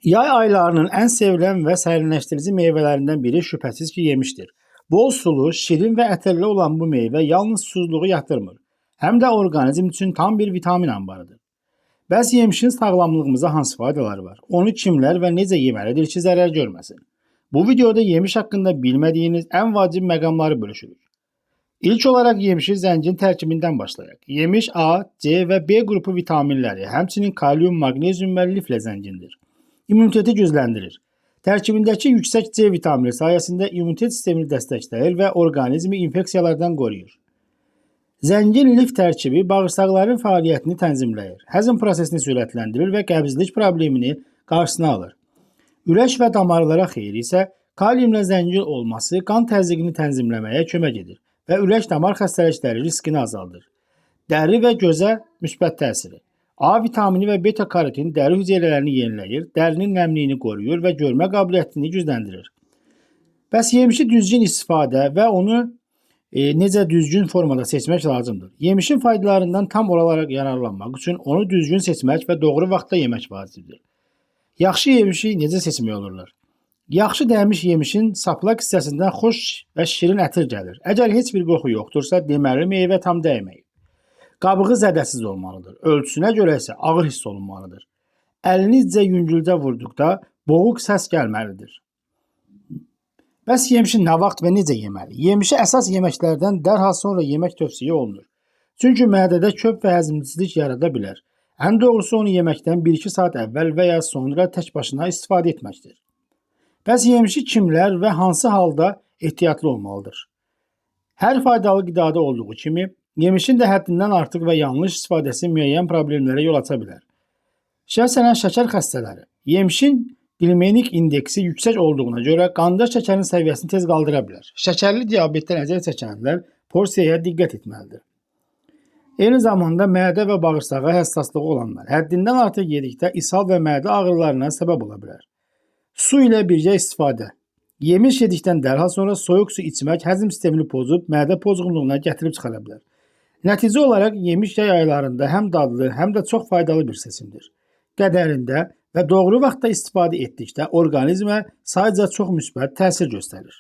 Yay aylarının en sevilen ve serinleştirici meyvelerinden biri şüphesiz ki yemiştir. Bol sulu, şirin ve ətirli olan bu meyve yalnız susuzluğu yatırmır. Hem de organizm için tam bir vitamin ambarıdır. Bəs yemişin sağlamlığımıza hansı faydaları var? Onu kimler ve necə yeməlidir ki zərər görməsin? Bu videoda yemiş hakkında bilmediğiniz en vacib məqamları bölüşürük. İlk olarak yemişi zəngin tərkibindən başlayaq. Yemiş A, C ve B grupu vitaminləri, həmçinin kalium, magnezium və liflə zəngindir. İmmuniteti gücləndirir. Tərkibindəki yüksək C vitamini sayəsində immunitet sistemini dəstəkləyir və orqanizmi infeksiyalardan qoruyur. Zəngin lif tərkibi bağırsaqların fəaliyyətini tənzimləyir, həzm prosesini sürətləndirir və qəbzlik problemini qarşısını alır. Ürək və damarlara xeyri isə kaliumla zəngin olması qan təzyiqini tənzimləməyə kömək edir və ürək-damar xəstəlikləri riskini azaldır. Dəri və gözə müsbət təsiri. A vitamini və beta karotin dəri hüceyrələrini yeniləyir, dərinin nəmliyini qoruyur və görmə qabiliyyətini gücləndirir. Bəs yemişi düzgün istifadə və onu necə düzgün formada seçmək lazımdır. Yemişin faydalarından tam olaraq yararlanmaq üçün onu düzgün seçmək və doğru vaxtda yemək vacibdir. Yaxşı yemişi necə seçmək olurlar? Yaxşı dəymiş yemişin saplaq hissəsindən xoş və şirin ətir gəlir. Əgər heç bir qoxu yoxdursa, deməli meyvə tam dəyməyib. Qabığı zədəsiz olmalıdır. Ölçüsünə görə isə ağır hiss olunmalıdır. Əlinizcə yüngülcə vurduqda boğuq səs gəlməlidir. Bəs yemişi nə vaxt və necə yeməli? Yemişi əsas yeməklərdən dərhal sonra yemək tövsiyə olunur. Çünki mədədə köp və həzmsizlik yarada bilər. Ən doğrusu onu yeməkdən 1-2 saat əvvəl və ya sonra tək başına istifadə etməkdir. Bəs yemişi kimlər və hansı halda ehtiyatlı olmalıdır? Hər faydalı qidada olduğu kimi, yemişin də həddindən artıq və yanlış istifadəsi müəyyən problemlərə yol aça bilər. Şəxsən şəkər xəstələri. Yemişin glimenik indeksi yüksək olduğuna görə qanda şəkərin səviyyəsini tez qaldıra bilər. Şəkərli diabetdən əziyyət çəkənlər porsiyaya diqqət etməlidir. Eyni zamanda mədə və bağırsağa həssaslığı olanlar həddindən artıq yedikdə ishal və mədə ağrılarına səbəb ola bilər. Su ilə birgə istifadə. Yemiş yedikdən dərhal sonra soyuq su içmək həzm sistemini pozub mədə pozğunluğuna gətirib çıxara bilər. Nəticə olaraq yemiş yay aylarında həm dadlı, həm də çox faydalı bir seçimdir. Qədərində və doğru vaxtda istifadə etdikdə orqanizmə sadəcə çox müsbət təsir göstərir.